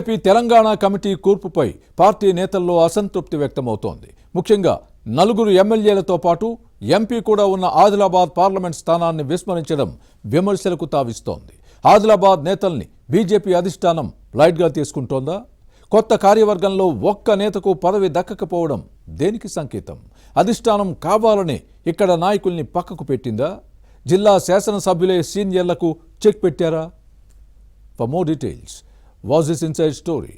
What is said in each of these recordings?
BJP Telangana committee కూర్పుపై party నేతల్లో అసంతృప్తి వ్యక్తమవుతోంది. ముఖ్యంగా 4 ఎమ్మెల్యేలతో పాటు ఎంపీ కూడా ఉన్న ఆదిలాబాద్ పార్లమెంట్ స్థానాన్ని విస్మరించడం విమర్శలకు తావిస్తోంది. ఆదిలాబాద్ నేతల్ని బీజేపీ అధిష్టానం లైట్గా తీసుకుంటోందా? కొత్త కార్యవర్గంలో ఒక్క నేతకు పదవి దక్కకపోవడం దేనికి సంకేతం? అధిష్టానం కావాలనే ఇక్కడ నాయకుల్ని పక్కకు పెట్టిందా? జిల్లా శాసనసభ్యులే సీనియర్లకు చెక్ పెట్టారా? For more details, watch this inside story.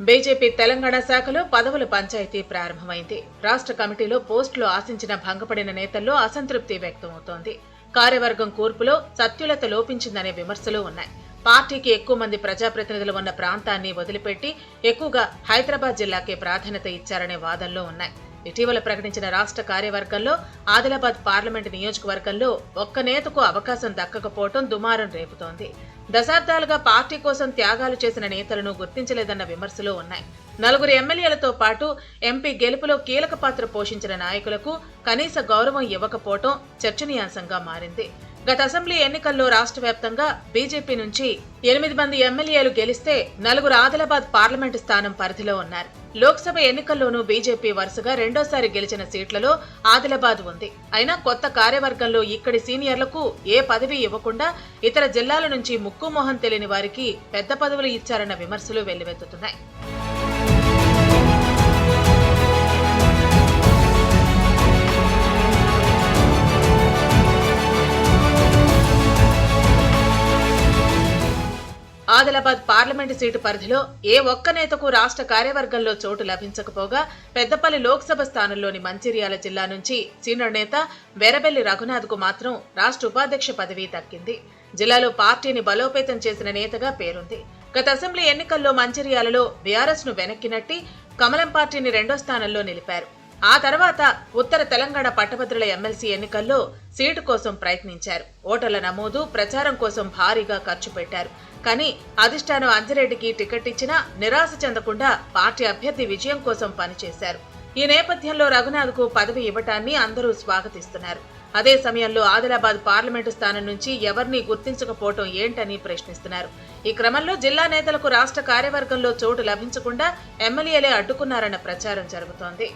BJP Telangana శాఖలో పదవుల పంచాయతీ ప్రారంభమైంది. రాష్ట్ర కమిటీలో పోస్టులు ఆశించిన భంగపడిన నేతల్లో అసంతృప్తి వ్యక్తమవుతోంది. కార్యవర్గం కూర్పులో సత్యులత లోపించిందనే విమర్శలు ఉన్నాయి. పార్టీకి ఎక్కువ మంది ప్రజాప్రతినిధులు ఉన్న ప్రాంతాన్ని వదిలిపెట్టి ఎక్కువగా హైదరాబాద్ జిల్లాకే ప్రాధాన్యత ఇచ్చారనే వాదనలు ఉన్నాయి. ఇటీవల ప్రకటించిన రాష్ట్ర కార్యవర్గంలో ఆదిలాబాద్ పార్లమెంటు నియోజకవర్గంలో ఒక్క నేతకు అవకాశం దక్కకపోవడం దుమారం రేపుతోంది. దశాబ్దాలుగా పార్టీ కోసం త్యాగాలు చేసిన నేతలను గుర్తించలేదన్న విమర్శలు ఉన్నాయి. 4 ఎమ్మెల్యేలతో పాటు ఎంపీ గెలుపులో కీలక పాత్ర పోషించిన నాయకులకు కనీస గౌరవం ఇవ్వకపోవడం చర్చనీయాంశంగా మారింది. గత అసెంబ్లీ ఎన్నికల్లో రాష్ట్ర వ్యాప్తంగా బీజేపీ నుంచి 8 మంది ఎమ్మెల్యేలు గెలిస్తే 4 ఆదిలాబాద్ పార్లమెంటు స్థానం పరిధిలో ఉన్నారు. లోక్సభ ఎన్నికల్లోనూ బీజేపీ వరుసగా రెండోసారి గెలిచిన సీట్లలో ఆదిలాబాద్ ఉంది. అయినా కొత్త కార్యవర్గంలో ఇక్కడి సీనియర్లకు ఏ పదవి ఇవ్వకుండా ఇతర జిల్లాల నుంచి ముక్కు మొహం తెలియని వారికి పెద్ద పదవులు ఇచ్చారన్న విమర్శలు వెల్లువెత్తుతున్నాయి. ఆదిలాబాద్ పార్లమెంటు సీటు పరిధిలో ఏ ఒక్క నేతకు రాష్ట్ర కార్యవర్గంలో చోటు లభించకపోగా పెద్దపల్లి లోక్సభ స్థానంలోని మంచిర్యాల జిల్లా నుంచి సీనియర్ నేత వెరబెల్లి రఘునాథ్ కు మాత్రం రాష్ట్ర ఉపాధ్యక్ష పదవి దక్కింది. జిల్లాలో పార్టీని బలోపేతం చేసిన నేతగా పేరుంది. గత అసెంబ్లీ ఎన్నికల్లో మంచిర్యాలలో బీఆర్ఎస్ ను వెనక్కి కమలం పార్టీని 2వ స్థానంలో నిలిపారు. ఆ తర్వాత ఉత్తర తెలంగాణ పట్టభద్రుల ఎమ్మెల్సీ ఎన్నికల్లో సీటు కోసం ప్రయత్నించారు. ఓటర్ల నమోదు, ప్రచారం కోసం భారీగా ఖర్చు పెట్టారు. కానీ అధిష్టానం అంజిరెడ్డికి టికెట్ ఇచ్చినా నిరాశ చెందకుండా పార్టీ అభ్యర్థి విజయం కోసం పనిచేశారు. ఈ నేపథ్యంలో రఘునాథ్కు పదవి ఇవ్వటాన్ని అందరూ స్వాగతిస్తున్నారు. అదే సమయంలో ఆదిలాబాద్ పార్లమెంటు స్థానం నుంచి ఎవరిని గుర్తించకపోవటం ఏంటని ప్రశ్నిస్తున్నారు. ఈ క్రమంలో జిల్లా నేతలకు రాష్ట్ర కార్యవర్గంలో చోటు లభించకుండా ఎమ్మెల్యేలే అడ్డుకున్నారన్న ప్రచారం జరుగుతోంది.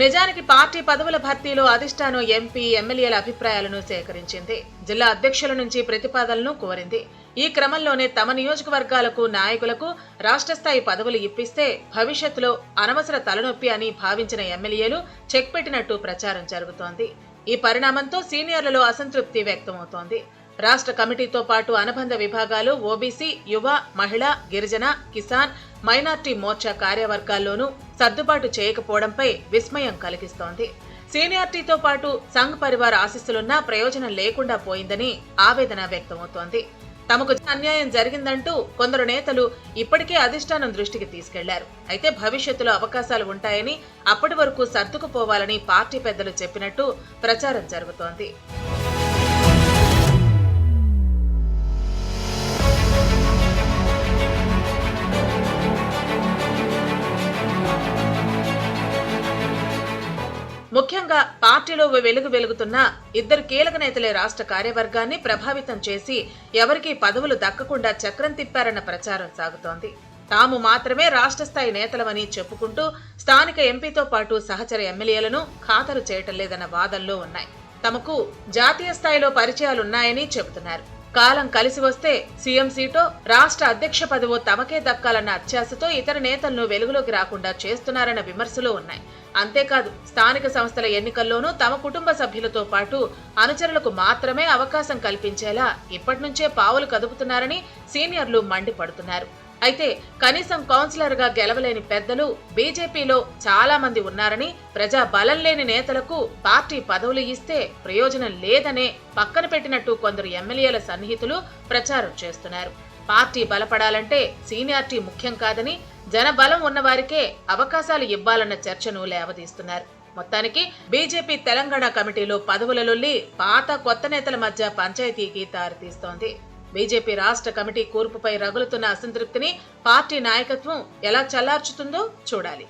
నిజానికి పార్టీ పదవుల భర్తీలో అధిష్టానం ఎంపీ, ఎమ్మెల్యేల అభిప్రాయాలను సేకరించింది. జిల్లా అధ్యక్షుల నుంచి ప్రతిపాదనలను కోరింది. ఈ క్రమంలోనే తమ నియోజకవర్గాలకు, నాయకులకు రాష్ట్ర స్థాయి పదవులు ఇప్పిస్తే భవిష్యత్తులో అనవసర తలనొప్పి అని భావించిన ఎమ్మెల్యేలు చెక్ పెట్టినట్టు ప్రచారం జరుగుతోంది. ఈ పరిణామంతో సీనియర్లలో అసంతృప్తి వ్యక్తమవుతోంది. రాష్ట్ర కమిటీతో పాటు అనుబంధ విభాగాలు, ఓబీసీ, యువ, మహిళ, గిరిజన, కిసాన్, మైనార్టీ మోర్చా కార్యవర్గాల్లోనూ సర్దుబాటు చేయకపోవడంపై విస్మయం కలిగిస్తోంది. సీనియారిటీతో పాటు సంఘ్ పరివార్ ఆశీస్సులున్నా ప్రయోజనం లేకుండా పోయిందని ఆవేదన వ్యక్తమవుతోంది. తమకు అన్యాయం జరిగిందంటూ కొందరు నేతలు ఇప్పటికే అధిష్టానం దృష్టికి తీసుకెళ్లారు. అయితే భవిష్యత్తులో అవకాశాలు ఉంటాయని, అప్పటి వరకు సర్దుకుపోవాలని పార్టీ పెద్దలు చెప్పినట్టు ప్రచారం జరుగుతోంది. ముఖ్యంగా పార్టీలో వెలుగుతున్న 2 కీలక నేతలే రాష్ట్ర కార్యవర్గాన్ని ప్రభావితం చేసి ఎవరికీ పదవులు దక్కకుండా చక్రం తిప్పారన్న ప్రచారం సాగుతోంది. తాము మాత్రమే రాష్ట్ర స్థాయి నేతలమని చెప్పుకుంటూ స్థానిక ఎంపీతో పాటు సహచర ఎమ్మెల్యేలను ఖాతరు చేయటం లేదన్న వాదనలు ఉన్నాయి. తమకు జాతీయ స్థాయిలో పరిచయాలున్నాయని చెబుతున్నారు. కాలం కలిసి వస్తే సీఎం సీటో, రాష్ట్ర అధ్యక్ష పదవో తమకే దక్కాలన్న అత్యాశతో ఇతర నేతలను వెలుగులోకి రాకుండా చేస్తున్నారన్న విమర్శలు ఉన్నాయి. అంతేకాదు స్థానిక సంస్థల ఎన్నికల్లోనూ తమ కుటుంబ సభ్యులతో పాటు అనుచరులకు మాత్రమే అవకాశం కల్పించేలా ఇప్పటి నుంచే పావులు కదుపుతున్నారని సీనియర్లు మండిపడుతున్నారు. అయితే కనీసం కౌన్సిలర్ గా గెలవలేని పెద్దలు బీజేపీలో చాలా మంది ఉన్నారని, ప్రజా బలం లేని నేతలకు పార్టీ పదవులు ఇస్తే ప్రయోజనం లేదనే పక్కన పెట్టినట్టు కొందరు ఎమ్మెల్యేల సన్నిహితులు ప్రచారం చేస్తున్నారు. పార్టీ బలపడాలంటే సీనియారిటీ ముఖ్యం కాదని, జనబలం ఉన్నవారికే అవకాశాలు ఇవ్వాలన్న చర్చను లేవదీస్తున్నారు. మొత్తానికి బీజేపీ తెలంగాణ కమిటీలో పదవుల లొల్లి పాత కొత్త నేతల మధ్య పంచాయతీకి దారితీస్తోంది. బీజేపీ రాష్ట్ర కమిటీ కూర్పుపై రగులుతున్న అసంతృప్తిని పార్టీ నాయకత్వం ఎలా చల్లార్చుతుందో చూడాలి.